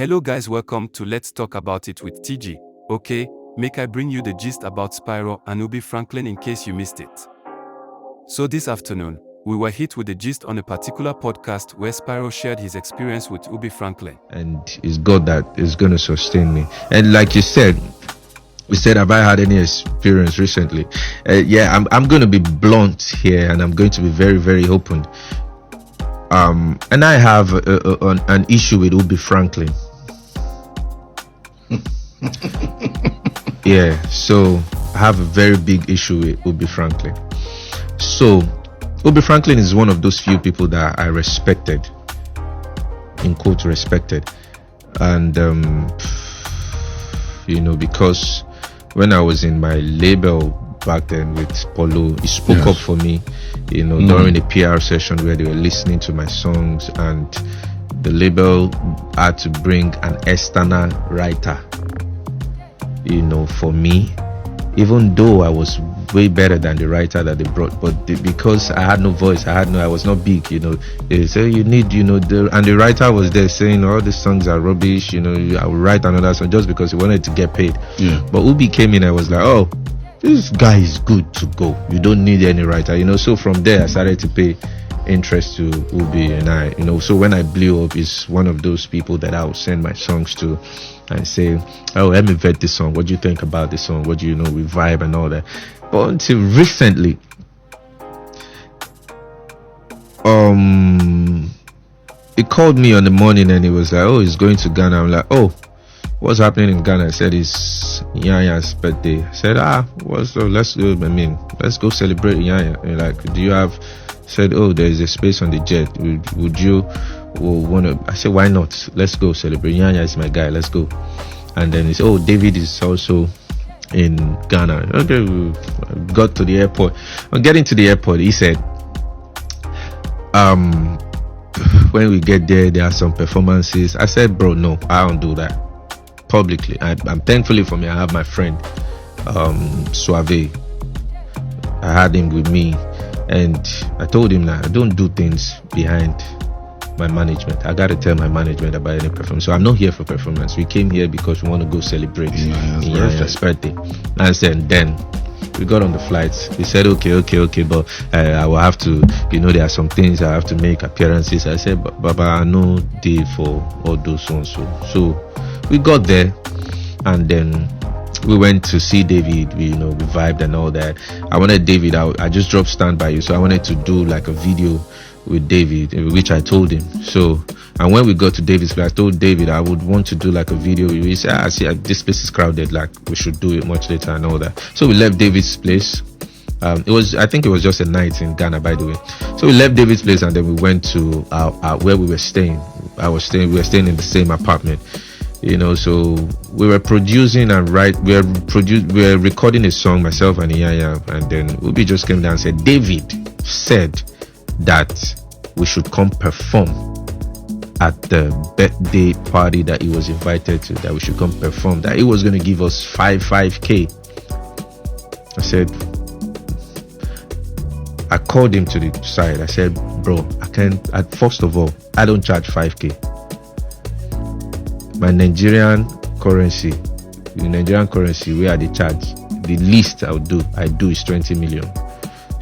Hello guys, welcome to Let's Talk About It with TG. Okay, make I bring you the gist about Spyro and Ubi Franklin in case you missed it. So this afternoon, we were hit with the gist on a particular podcast where Spyro shared his experience with Ubi Franklin. And it's God that is going to sustain me. And like you said, have I had any experience recently? I'm going to be blunt here, and I'm going to be very, very open. And I have an issue with Ubi Franklin. Yeah, so I have a very big issue with Ubi Franklin. So Ubi Franklin is one of those few people that I respected, in quote respected, and because when I was in my label back then with Polo, he spoke up for me, during the PR session where they were listening to my songs, and the label had to bring an external writer, for me, even though I was way better than the writer that they brought, but because I had no voice, I was not big, they say you need, and the writer was there saying all these songs are rubbish, I will write another song just because he wanted to get paid. But Ubi came in, I was like, oh, this guy is good to go, you don't need any writer, so from there I started to pay interest to Ubi, and so when I blew up, is one of those people that I will send my songs to and say, oh, let me vet this song, what do you think about this song, what do we vibe and all that. But until recently, he called me on the morning and he was like, oh, he's going to Ghana. I'm like, oh, what's happening in Ghana? I said, it's Yanya's birthday. I said, let's go. Let's go celebrate Yanya. And like, do you have? Said, oh, there is a space on the jet. Would you want to? I said, why not? Let's go celebrate. Yanya is my guy. Let's go. And then it's, oh, David is also in Ghana. Okay, we got to the airport. On getting to the airport, he said, when we get there, there are some performances. I said, bro, no, I don't do that publicly. I'm thankfully for me, I have my friend Suave. I had him with me, and I told him that I don't do things behind my management. I gotta tell my management about any performance. So I'm not here for performance. We came here because we want to go celebrate Yanya's birthday. And then we got on the flights. He said, okay, but I will have to, there are some things I have to make appearances. I said, Baba, I know day for all those ones. So we got there, and then we went to see David. We vibed and all that. I wanted David out. I just dropped Stand By You, so I wanted to do like a video with David, which I told him. So, and when we got to David's place, I told David I would want to do like a video. He said, I see this place is crowded, like we should do it much later and all that. So we left David's place. I think it was just a night in Ghana, by the way. So we left David's place, and then we went to where we were staying. We were staying in the same apartment. So we were producing and we were recording a song, myself and Iyaya, and then Ubi just came down and said, David said that we should come perform at the birthday party that he was invited to, that we should come perform, that he was going to give us 5K. I said, I called him to the side. I said, bro, first of all, I don't charge 5K. My Nigerian currency, where they charge, the least I do is 20 million.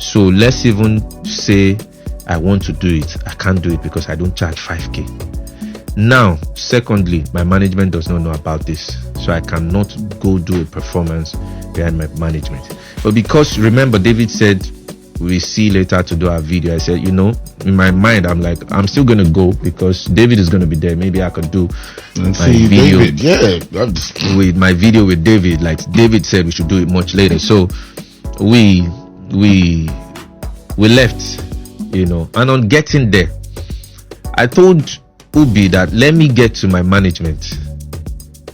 So let's even say I want to do it, I can't do it because I don't charge 5K. Now, secondly, my management does not know about this, so I cannot go do a performance behind my management. But because, remember, David said we see later to do our video. I said, in my mind, I'm like, I'm still gonna go because David is gonna be there. Maybe I could do my video with my video with David. Like David said, we should do it much later. So we left, and on getting there, I told Ubi that let me get to my management,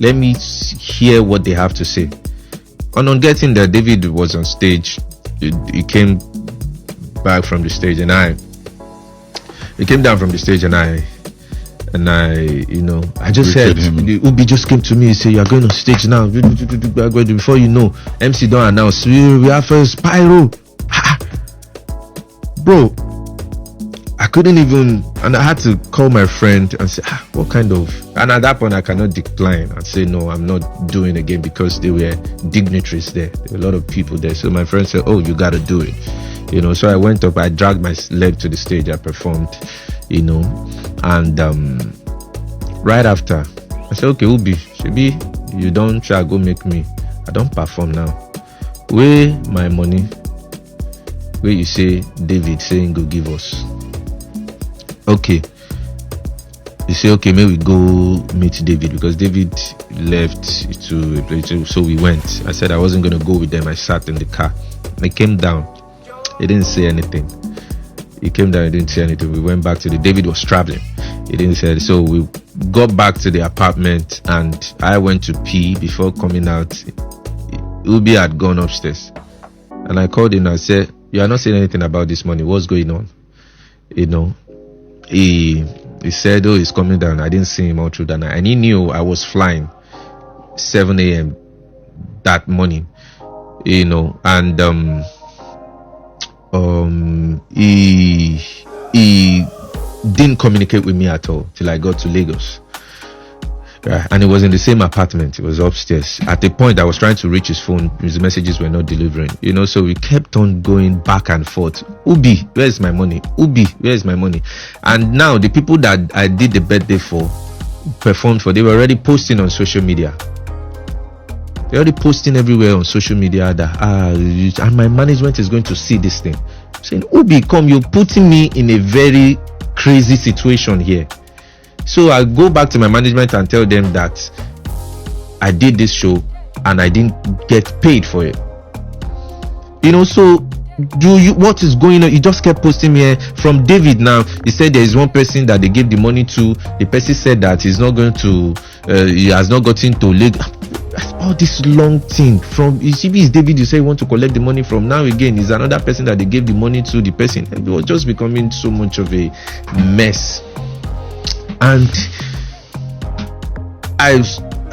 let me hear what they have to say. And on getting there, David was on stage. He came back from the stage, and he came down from the stage, and I just said, Ubi just came to me and said, you are going on stage now. Before you know, MC don't announce, we are first Spyro. Bro, I couldn't even, and I had to call my friend and say, what kind of, and at that point I cannot decline and say, no, I'm not doing again, because there were dignitaries there. There were a lot of people there. So my friend said, oh, you got to do it. So I went up, I dragged my leg to the stage, I performed, and right after, I said, okay, Ubi, Shebi, you don't try go make me, I don't perform now. Where my money, where you say David saying go give us. Okay. You say, okay, maybe we go meet David, because David left to a place, so we went. I said I wasn't going to go with them. I sat in the car. I came down. He didn't say anything. He came down, he didn't say anything. We went back to David was traveling. He didn't say anything. So we got back to the apartment, and I went to pee. Before coming out, Ubi had gone upstairs. And I called him and I said, you are not saying anything about this money. What's going on? He said, oh, he's coming down. I didn't see him all through that night. And he knew I was flying 7 a.m. that morning. And he didn't communicate with me at all till I got to Lagos. Right. And it was in the same apartment. It was upstairs. At the point I was trying to reach his phone, his messages were not delivering. So we kept on going back and forth. Ubi, where's my money? Ubi, where's my money? And now the people that I did the birthday for, performed for, they were already posting on social media. They're already posting everywhere on social media that and my management is going to see this thing. Saying, Ubi, come, you're putting me in a very crazy situation here. So I go back to my management and tell them that I did this show and I didn't get paid for it. So what is going on? You just kept posting me from David. Now he said there is one person that they gave the money to. The person said that he's not going to, he has not gotten to leg. All this long thing from CB is David. You say you want to collect the money from. Now again is another person that they gave the money to. The person, it was just becoming so much of a mess. And I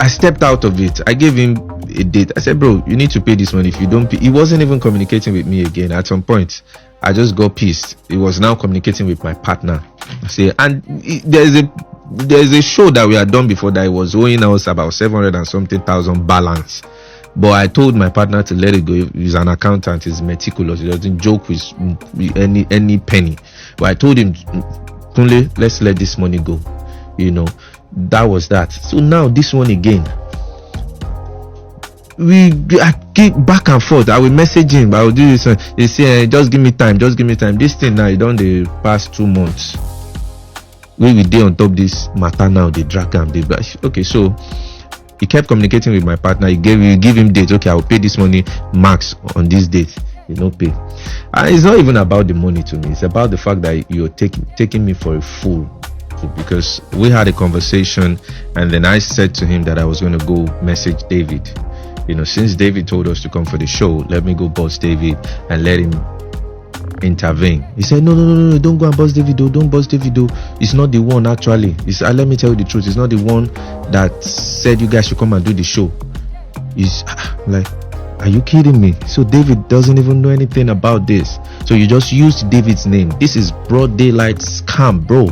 stepped out of it. I gave him a date. I said, bro, you need to pay this money. If you don't pay, he wasn't even communicating with me again. At some point, I just got pissed. He was now communicating with my partner. I say, and there's a show that we had done before that was owing us about 700 and something thousand balance. But I told my partner to let it go. He's an accountant. He's meticulous. He doesn't joke with any penny. But I told him, Kunle, let's let this money go. That was that. So now this one again, I keep back and forth. I will message him, I will do this. He say, just give me time. This thing now, it done the past 2 months. We day on top this matter now. They drag him. Okay, so he kept communicating with my partner. You give him date. Okay, I will pay this money max on this date. You don't pay. And it's not even about the money to me. It's about the fact that you're taking me for a fool. Because we had a conversation, and then I said to him that I was going to go message David. Since David told us to come for the show, let me go boss David and let him intervene. He said, no, don't go and boss Davido. Don't boss Davido. It's not the one actually. Let me tell you the truth. It's not the one that said you guys should come and do the show. He's like, are you kidding me? So David doesn't even know anything about this. So you just used David's name. This is broad daylight scam, bro.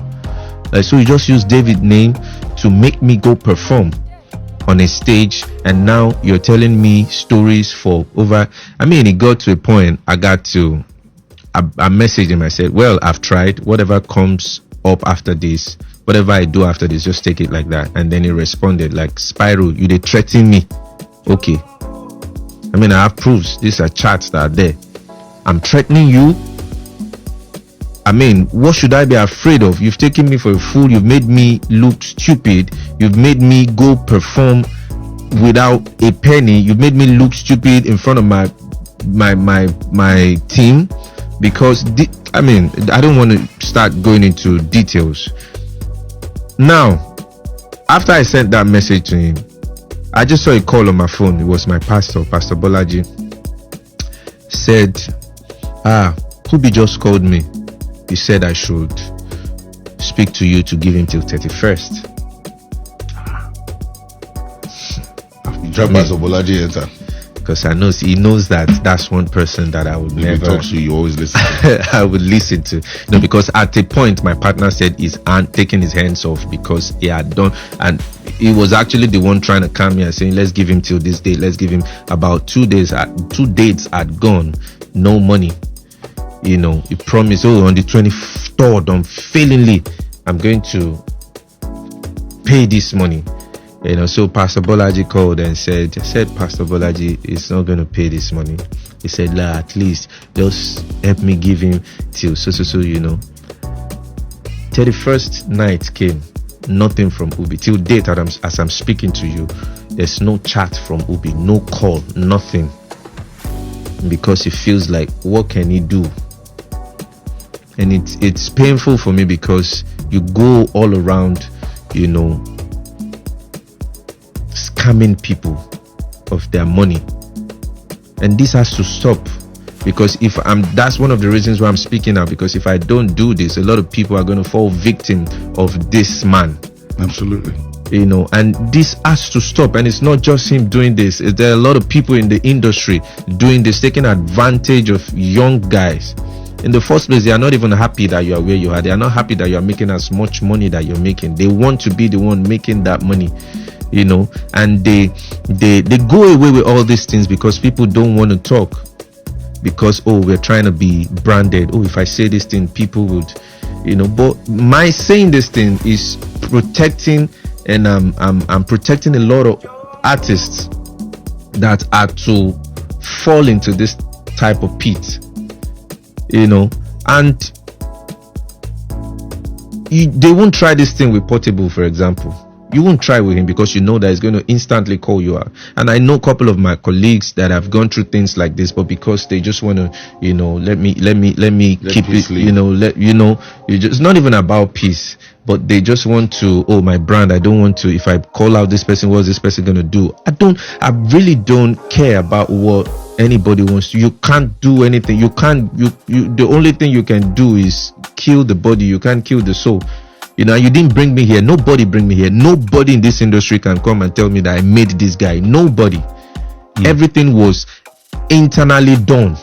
So you just use David's name to make me go perform on a stage, and now you're telling me stories for over. It got to a point I messaged him. I said, well, I've tried. Whatever comes up after this, whatever I do after this, just take it like that. And then he responded like, Spyro, you they threaten me. Okay, I have proofs. These are chats that are there. I'm threatening you. What should I be afraid of? You've taken me for a fool. You've made me look stupid. You've made me go perform without a penny. You've made me look stupid in front of my team, because I don't want to start going into details. Now, after I sent that message to him, I just saw a call on my phone. It was my pastor, Pastor Bolaji. Said, Kubi just called me. He said I should speak to you to give him till 31st. Pastor Bolaji enter. because he knows that that's one person that I would If never he talks to you, you always listen. I would listen to. No, because at a point my partner said he's taking his hands off because he had done, and he was actually the one trying to calm me and saying, let's give him till this day, let's give him about 2 days. 2 dates had gone, no money. He promised, on the 23rd, unfailingly, I'm going to pay this money. So Pastor Bolaji called and said, Pastor Bolaji is not going to pay this money. He said, at least just help me give him till so. 31st night came, nothing from Ubi. Till date, as I'm speaking to you, there's no chat from Ubi, no call, nothing. Because he feels like, what can he do? And it's painful for me because you go all around, scamming people of their money, and this has to stop. Because that's one of the reasons why I'm speaking now, because if I don't do this, a lot of people are going to fall victim of this man. Absolutely. And this has to stop. And it's not just him doing this. There are a lot of people in the industry doing this, taking advantage of young guys. In the first place, they are not even happy that you are where you are. They are not happy that you are making as much money that you're making. They want to be the one making that money, and they go away with all these things because people don't want to talk, because we're trying to be branded. If I say this thing, people would, but my saying this thing is protecting, and I'm protecting a lot of artists that are to fall into this type of pit. And they won't try this thing with Portable, for example. You won't try with him because you know that he's going to instantly call you out. And I know a couple of my colleagues that have gone through things like this, but because they just want to, let me keep it, sleep. it's not even about peace, but they just want to, my brand, I don't want to, if I call out this person, what's this person going to do? I really don't care about what anybody wants to. You can't do anything. You the only thing you can do is kill the body. You can't kill the soul. You didn't bring me here. Nobody bring me here. Nobody in this industry can come and tell me that I made this guy. Nobody. Everything was internally done.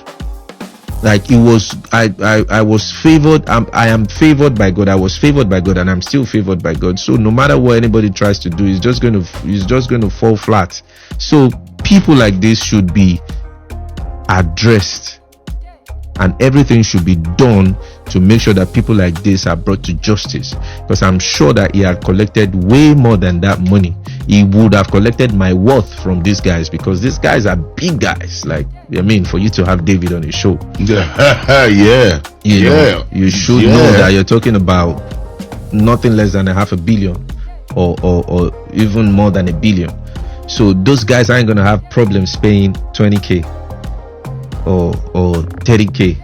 Like it was, I was favored. I am favored by God. I was favored by God, and I'm still favored by God. So no matter what anybody tries to do, it's just going to fall flat. So people like this should be addressed, and everything should be done to make sure that people like this are brought to justice, because I'm sure that he had collected way more than that money. He would have collected my worth from these guys, because these guys are big guys. Like, for you to have David on his show, you should know that you're talking about nothing less than $500 million or even more than $1 billion. So those guys aren't gonna have problems paying 20k or 30k.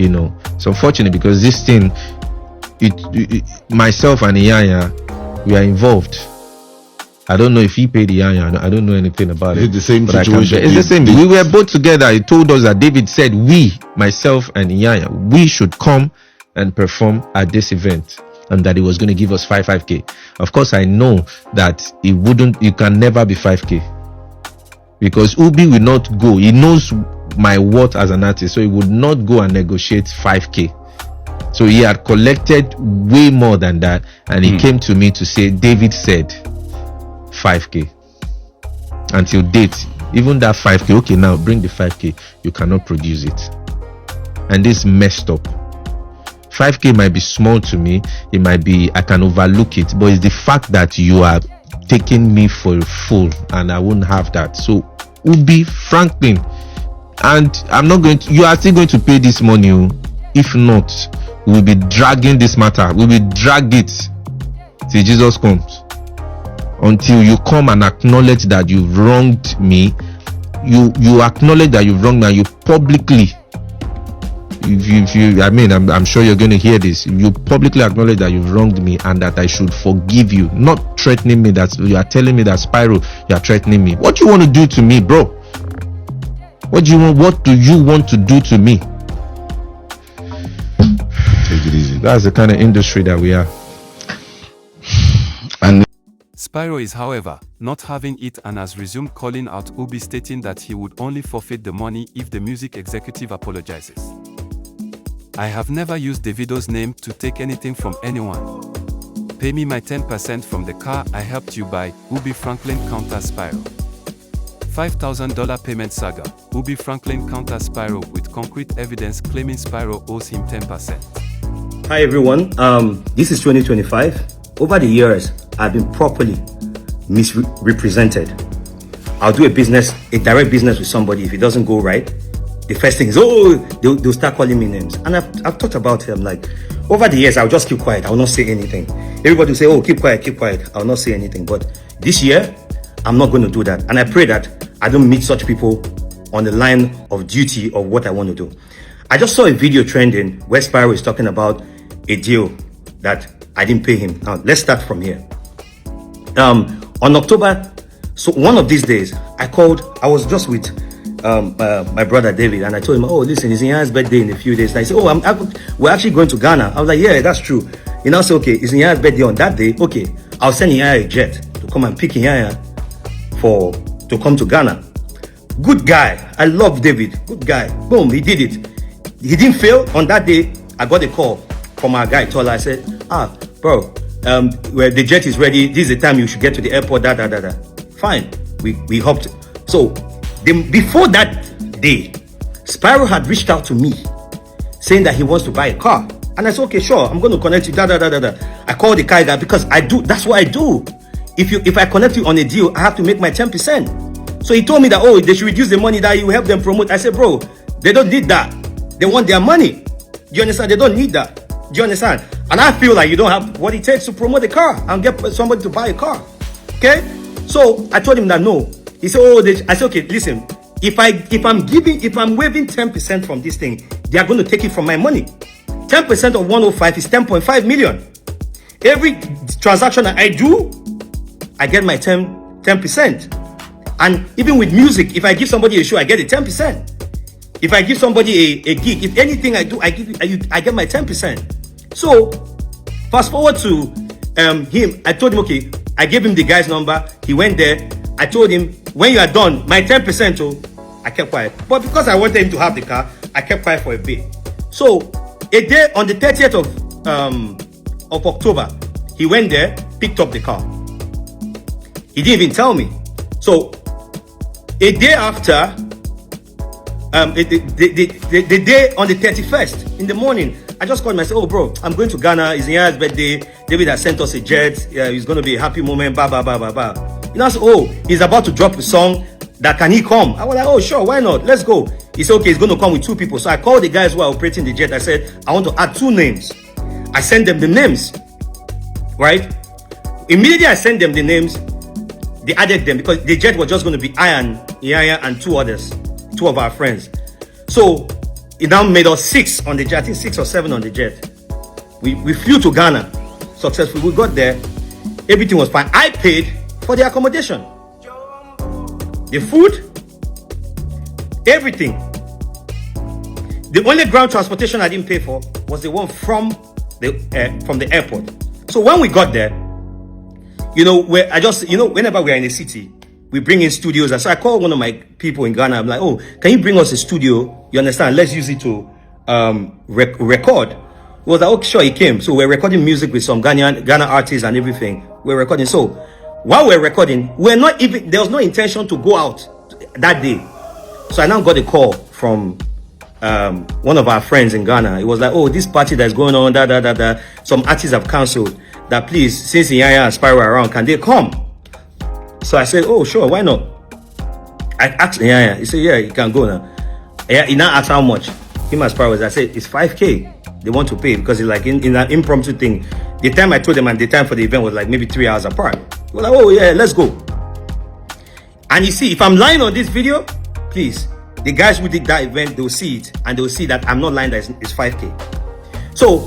It's unfortunate because this thing, myself and Iyanya, we are involved. I don't know if he paid Iyanya. I don't know anything about it. It's the same but situation. It's the same. We were both together. He told us that David said myself and Iyanya, we should come and perform at this event, and that he was going to give us 5k. Of course, I know that you can never be 5k, because Ubi will not go. He knows my worth as an artist, so he would not go and negotiate 5k. So he had collected way more than that, and he came to me to say, David said 5k. Until date, even that 5k, okay, now bring the 5k, you cannot produce it. And this messed up. 5k might be small to me, it might be, I can overlook it, but it's the fact that you are taking me for a fool, and I won't have that. So Ubi Franklin, and you are still going to pay this money. If not, we'll be dragging this matter. We will drag it till Jesus comes. Until you come and acknowledge that you've wronged me. You acknowledge that you've wronged me, and you publicly, I'm sure you're going to hear this. You publicly acknowledge that you've wronged me and that I should forgive you. Not threatening me, that you are telling me that, Spyro, you are threatening me. What do you want to do to me, bro? What do you want to do to me? Take it easy. That's the kind of industry that we are. And Spyro is, however, not having it and has resumed calling out Ubi, stating that he would only forfeit the money if the music executive apologizes. I have never used Davido's name to take anything from anyone. Pay me my 10% from the car I helped you buy. Ubi Franklin counters Spyro. $5,000 payment saga. Ubi Franklin counters Spyro with concrete evidence claiming Spyro owes him 10%. Hi everyone, this is 2025. Over the years, I've been properly misrepresented. I'll do a direct business with somebody. If it doesn't go right, the first thing is, oh, they'll start calling me names. And I've thought about them, like, over the years, I'll just keep quiet. I will not say anything. Everybody will say, oh, keep quiet. I'll not say anything. But this year, I'm not going to do that. And I pray that I don't meet such people on the line of duty of what I want to do. I just saw a video trending where Spyro is talking about a deal that I didn't pay him. Now, let's start from here. On October, so one of these days, I was just with my brother David, and I told him, oh, listen, it's Nyanya's birthday in a few days. And I said, oh, we're actually going to Ghana. I was like, yeah, that's true. He now said, okay, it's Nyanya's birthday on that day. Okay, I'll send Nyanya a jet to come and pick Nyanya to come to Ghana. Good guy. I love David. Good guy. Boom, he did it. He didn't fail. On that day, I got a call from our guy, Tola. I said, bro, where the jet is ready. This is the time you should get to the airport. Fine. We hopped. So before that day, Spyro had reached out to me saying that he wants to buy a car. And I said, okay, sure, I'm going to connect you. I called the car guy because that's what I do. If I connect you on a deal, I have to make my 10%. So he told me that, oh, they should reduce the money that you help them promote. I said, bro, they don't need that. They want their money. Do you understand? They don't need that. Do you understand? And I feel like you don't have what it takes to promote the car and get somebody to buy a car. Okay? So I told him that no. He said, oh, I said, okay, listen, if I'm waiving 10% from this thing, they are going to take it from my money. 10% of 105 is 10.5 million. Every transaction that I do, I get my 10%. And even with music, if I give somebody a show, I get a 10%. If I give somebody a gig, if anything I do, I get my 10%. So fast forward to him. I told him, okay, I gave him the guy's number. He went there. I told him, when you are done, my 10%, oh, I kept quiet. But because I wanted him to have the car, I kept quiet for a bit. So a day on the 30th of October, he went there, picked up the car. He didn't even tell me. So a day after, the day on the 31st in the morning, I just called him. I said, oh, bro, I'm going to Ghana. It's Nyanya's birthday. David has sent us a jet. It's going to be a happy moment. Blah, blah, blah, blah, blah. You know, I said, oh, he's about to drop a song. That can he come? I was like, oh, sure, why not? Let's go. He said, okay, he's going to come with 2 people. So I called the guys who are operating the jet. I said, I want to add 2 names. I sent them the names, right? Immediately I sent them the names. They added them because the jet was just going to be I and Nyanya and 2 others, 2 of our friends. So it now made us 6 on the jet. I think 6 or 7 on the jet. We flew to Ghana successfully. We got there. Everything was fine. I paid for the accommodation, the food, everything. The only ground transportation I didn't pay for was the one from the airport. So when we got there, you know, whenever we're in a city, we bring in studios. And so I called one of my people in Ghana. I'm like, oh, can you bring us a studio? You understand? Let's use it to record. He was like, okay, sure. He came. So we're recording music with some Ghana artists and everything. We're recording. So while we're recording, there was no intention to go out that day. So I now got a call from one of our friends in Ghana. It was like, oh, this party that's going on, some artists have cancelled. That please, since Nyanya and Spyro are around, can they come? So I said, oh, sure, why not? I asked Nyanya. He said, yeah, you can go now. Yeah, he now asked how much. Him and Spyro, I said, it's 5K. They want to pay because it's like in an impromptu thing. The time I told them and the time for the event was like maybe 3 hours apart. They were like, oh yeah, let's go. And you see, if I'm lying on this video, please, the guys who did that event, they'll see it and they'll see that I'm not lying, that it's 5K. So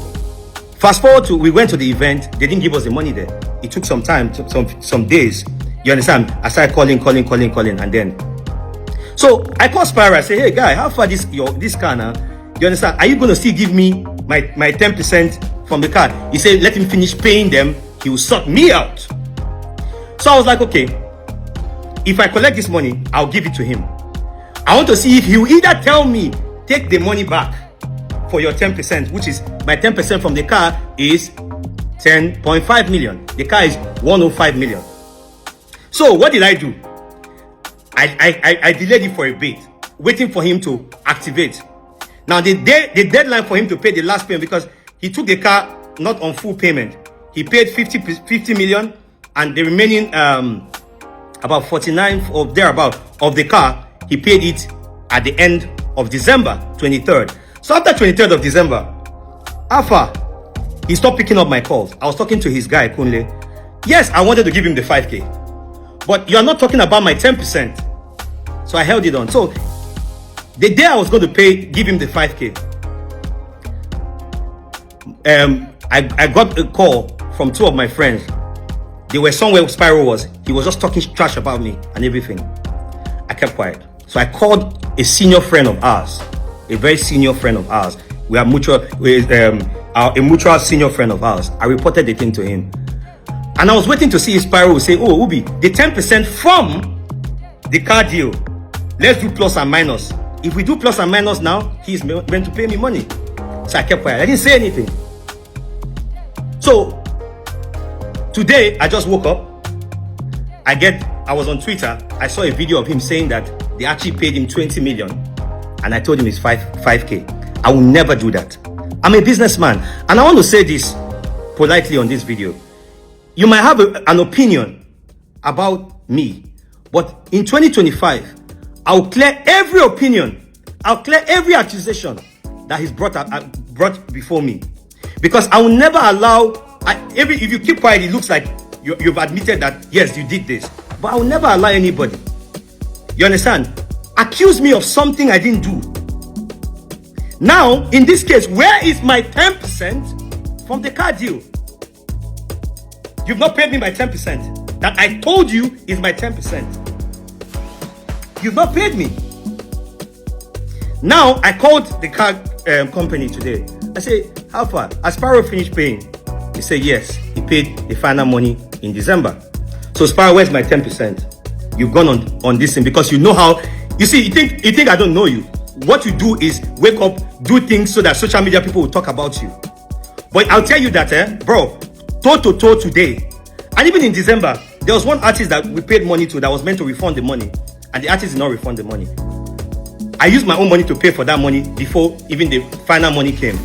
fast forward to, we went to the event. They didn't give us the money there. It took some time, some days. You understand? I started calling, and then. So I called Spyro. I said, hey guy, how far this car now? You understand? Are you going to still give me my 10% from the car? He said, let him finish paying them. He will sort me out. So I was like, okay, if I collect this money, I'll give it to him. I want to see if he will either tell me, take the money back for your 10%, which is my 10% from the car is 10.5 million. The car is 105 million. So what did I do? I delayed it for a bit, waiting for him to activate. Now the deadline for him to pay the last payment, because he took the car not on full payment. He paid 50 million, and the remaining about 49 or thereabout of the car, he paid it at the end of December 23rd. So after 23rd of December, Alpha, he stopped picking up my calls. I was talking to his guy, Kunle. Yes, I wanted to give him the 5K, but you are not talking about my 10%. So I held it on. So the day I was going to give him the 5K, I got a call from two of my friends. They were somewhere Spyro was. He was just talking trash about me and everything. I kept quiet. So I called a senior friend of ours, a very senior friend of ours. We are mutual, a mutual senior friend of ours. I reported the thing to him. And I was waiting to see if Spyro would say, oh, Ubi, the 10% from the car deal, let's do plus and minus. If we do plus and minus now, he's meant to pay me money. So I kept quiet. I didn't say anything. So today I just woke up. I was on Twitter. I saw a video of him saying that they actually paid him 20 million, and I told him it's 5K. I will never do that. I'm a businessman, and I want to say this politely on this video. You might have an opinion about me, but in 2025, I'll clear every opinion. I'll clear every accusation that is brought before me, because I will never allow. If you keep quiet, it looks like you've admitted that yes, you did this, but I will never allow anybody. You understand? Accuse me of something I didn't do. Now, in this case, where is my 10% from the car deal? You've not paid me my 10% that I told you is my 10%. You've not paid me. Now, I called the car company today. I say, how far? Has Spyro finished paying? He said, yes, he paid the final money in December. So Spyro, where's my 10%? You've gone on this thing because you know how, you see, you think I don't know you. What you do is wake up, do things so that social media people will talk about you. But I'll tell you that, bro, toe to toe today. And even in December, there was one artist that we paid money to that was meant to refund the money. And the artist did not refund the money. I used my own money to pay for that money before even the final money came.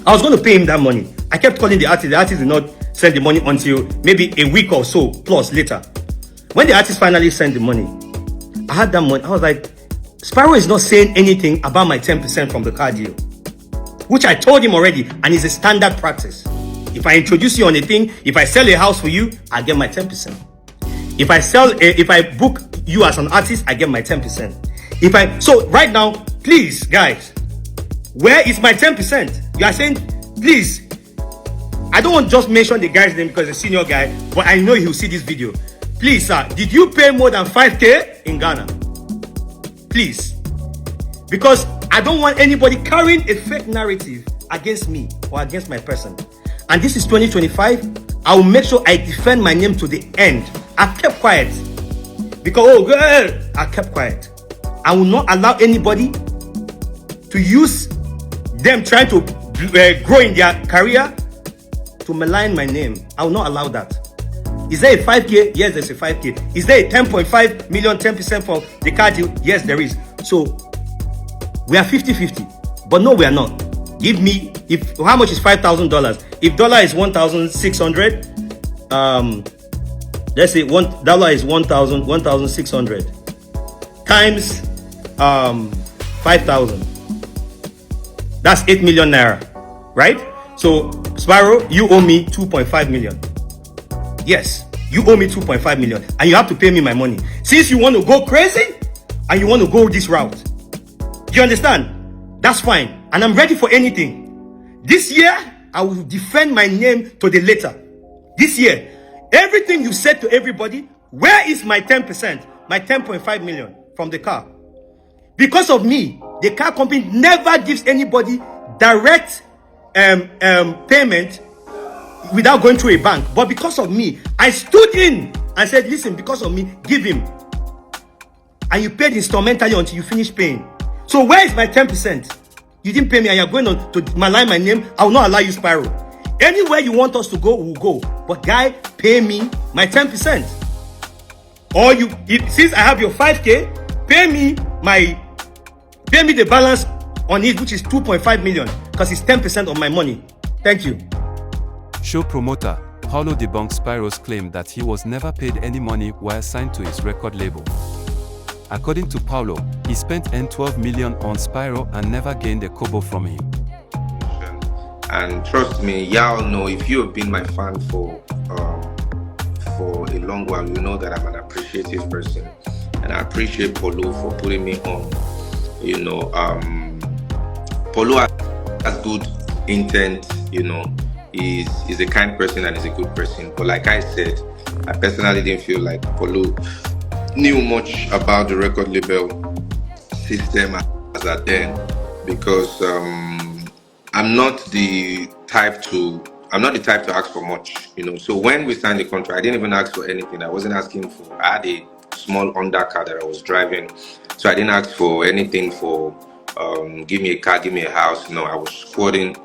I was going to pay him that money. I kept calling the artist. The artist did not send the money until maybe a week or so plus later. When the artist finally sent the money, I had that money. I was like, Spyro is not saying anything about my 10% from the car deal, which I told him already, and it's a standard practice. If I introduce you on a thing, if I sell a house for you, I get my 10%. If I book you as an artist, I get my 10%. So right now, please, guys, where is my 10%? You are saying, please. I don't want to just mention the guy's name because he's a senior guy, but I know he'll see this video. Please, sir, did you pay more than 5K in Ghana? Please. Because I don't want anybody carrying a fake narrative against me or against my person. And this is 2025. I will make sure I defend my name to the end. I kept quiet. Because, I kept quiet. I will not allow anybody to use them trying to grow in their career to malign my name. I will not allow that. Is there a 5K? Yes, there's a 5K. Is there a 10.5 million, 10% for the car deal? Yes, there is. So we are 50-50. But no, we are not. Give me, how much is $5,000? If dollar is 1,600, let's say $1 is 1,600 times 5,000. That's 8 million naira, right? So Spyro, you owe me 2.5 million. Yes, you owe me 2.5 million, and you have to pay me my money. Since you want to go crazy and you want to go this route, you understand? That's fine, and I'm ready for anything. This year, I will defend my name to the letter. This year, everything you said to everybody, where is my 10%, my 10.5 million from the car? Because of me, the car company never gives anybody direct payment without going through a bank. But because of me, I stood in and said, listen, because of me, give him. And you paid instrumentally until you finish paying. So where is my 10%? You didn't pay me and you're going on to malign my name. I will not allow you, Spyro. Anywhere you want us to go, we'll go. But guy, pay me my 10%. Or since I have your 5K, pay me the balance on it, which is 2.5 million, because it's 10% of my money. Thank you. Show promoter Paulo debunks Spyro's claim that he was never paid any money while signed to his record label. According to Paulo, he spent N12 million on Spyro and never gained a kobo from him. And trust me, y'all know, if you have been my fan for a long while, you know that I'm an appreciative person, and I appreciate Paulo for putting me on. You know, Paulo has good intent. You know, he's a kind person and he's a good person. But like I said, I personally didn't feel like Paulo knew much about the record label system as at then, because I'm not the type to ask for much, you know. So when we signed the contract, I didn't even ask for anything. I wasn't asking for. I had a small undercar that I was driving, so I didn't ask for anything for give me a car, give me a house. No, I was squatting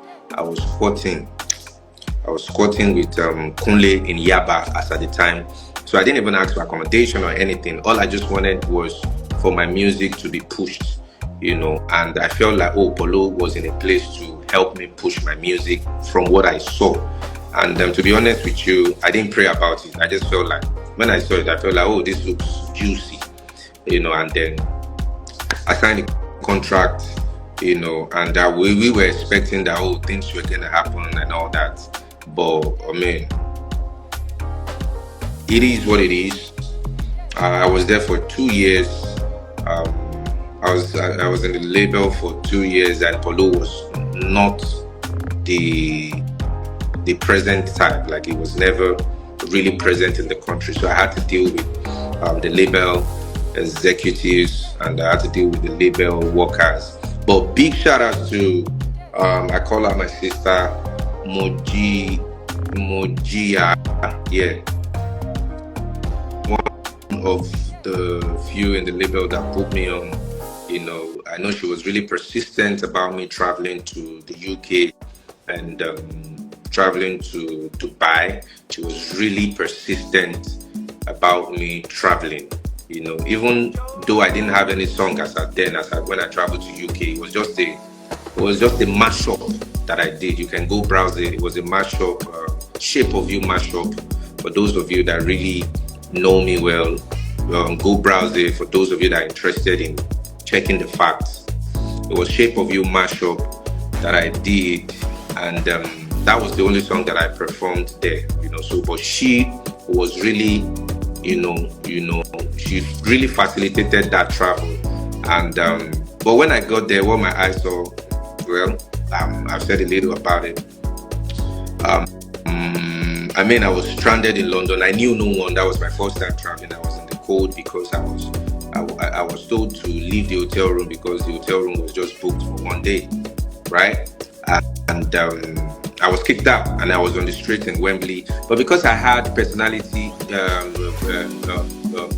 with Kunle in Yaba as at the time. So I didn't even ask for accommodation or anything. All I just wanted was for my music to be pushed, you know. And I felt like, Paulo was in a place to help me push my music from what I saw. And to be honest with you, I didn't pray about it. I just felt like, when I saw it, I felt like, this looks juicy, you know. And then I signed the contract, you know, and we were expecting that, things were going to happen and all that. But, I mean, it is what it is. I was there for 2 years. I was in the label for 2 years, and Paulo was not the present type. Like, he was never really present in the country. So I had to deal with the label executives, and I had to deal with the label workers. But big shout out to I call her my sister Mojia. Yeah. One of the few in the label that put me on. You know, I know she was really persistent about me traveling to the UK and traveling to Dubai. She was really persistent about me traveling. You know, even though I didn't have any song when I traveled to UK, it was just a mashup that I did. You can go browse it. It was a mashup, shape of you mashup. For those of you that really know me well, go browse it. For those of you that are interested in checking the facts, it was shape of you mashup that I did, and that was the only song that I performed there. You know, so but she was really, you know, she really facilitated that travel. And but when I got there, what my eyes saw, well, I've said a little about it. I mean, I was stranded in London. I knew no one. That was my first time traveling. I was in the cold because I was told to leave the hotel room because the hotel room was just booked for 1 day, right? And I was kicked out, and I was on the street in Wembley. But because I had personality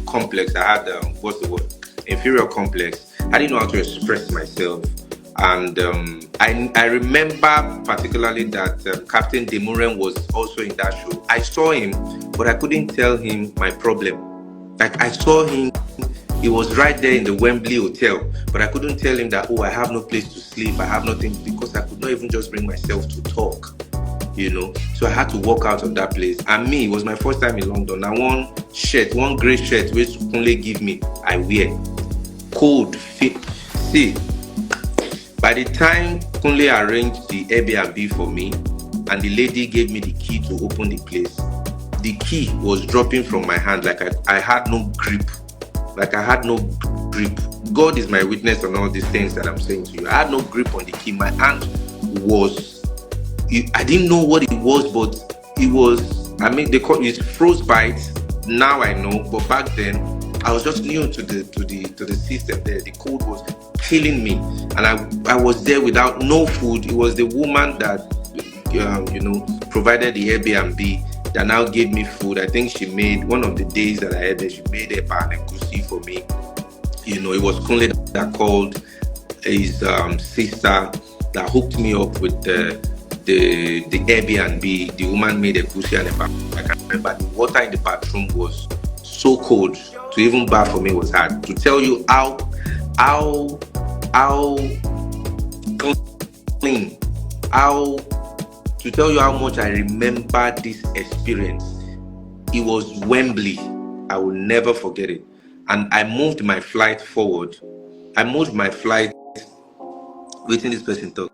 complex, I had what's the word? Inferior complex. I didn't know how to express myself. And I remember particularly that Captain Demuren was also in that show. I saw him, but I couldn't tell him my problem. Like, I saw him, he was right there in the Wembley Hotel, but I couldn't tell him that, I have no place to sleep, I have nothing, because I could not even just bring myself to talk, you know. So I had to walk out of that place. And me, it was my first time in London. Now one grey shirt which only give me, I wear. Cold, fit. See, by the time Kunle arranged the Airbnb for me and the lady gave me the key to open the place, the key was dropping from my hand. Like I had no grip. God is my witness on all these things that I'm saying to you. I had no grip on the key. My hand was, I didn't know what it was, but it was, I mean, they call it frostbite. Now I know, but back then I was just new to the system there. The cold was killing me, and I was there without no food. It was the woman that provided the Airbnb that now gave me food. I think she made one of the days that I had there, she made a pan and kusi for me. You know, it was Kunle that called his sister that hooked me up with the Airbnb. The woman made a kusi and a pan. I can't remember. The water in the bathroom was so cold. To even bath for me was hard. To tell you how clean, to tell you how much I remember this experience. It was Wembley. I will never forget it. And I moved my flight forward. Waiting this person talk.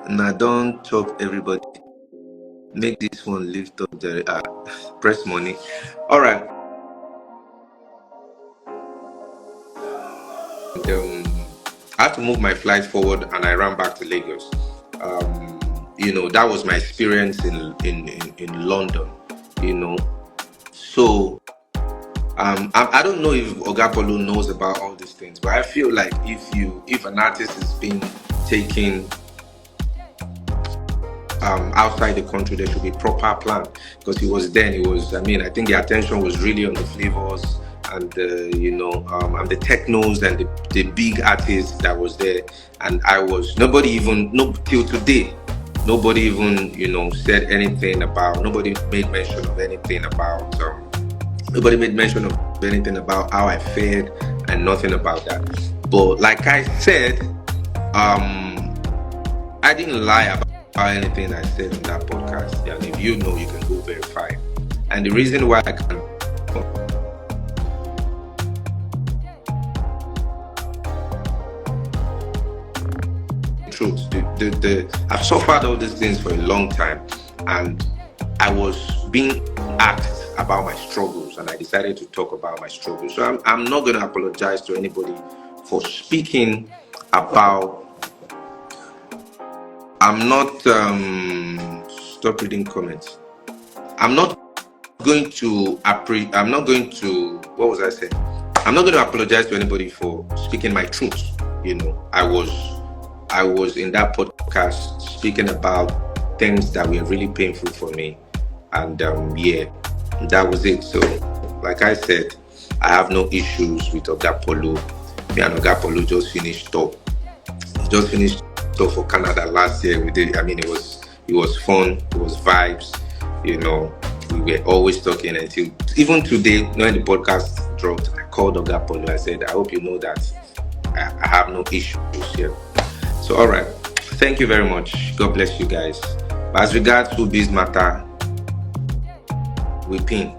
Now don't talk everybody. Make this one lift up the press money. All right. I had to move my flight forward, and I ran back to Lagos. You know, that was my experience in London. You know, so I don't know if Oga Polo knows about all these things, but I feel like if an artist is being taken outside the country, there should be proper plan, because I think the attention was really on the flavors and and the technos and the big artists that was there, and till today nobody even said anything about, nobody made mention of anything about how I fared, and nothing about that. But like I said, I didn't lie about anything I said on that podcast, and if you know, you can go verify. And the reason why I can truth, I've suffered all these things for a long time, and I was being asked about my struggles, and I decided to talk about my struggles. So I'm not going to apologize to anybody for speaking about. I'm not stop reading comments. I'm not going to what was I saying? I'm not going to apologize to anybody for speaking my truth. I was in that podcast speaking about things that were really painful for me, and that was it. So like I said, I have no issues with Oga Polo. Me and Oga Polo just finished up for Canada last year. It was fun, it was vibes. We were always talking until even today, when the podcast dropped, I called Oga Polo. I said, I hope you know that I have no issues here. So all right, thank you very much. God bless you guys. But as regards to this matter, we pin.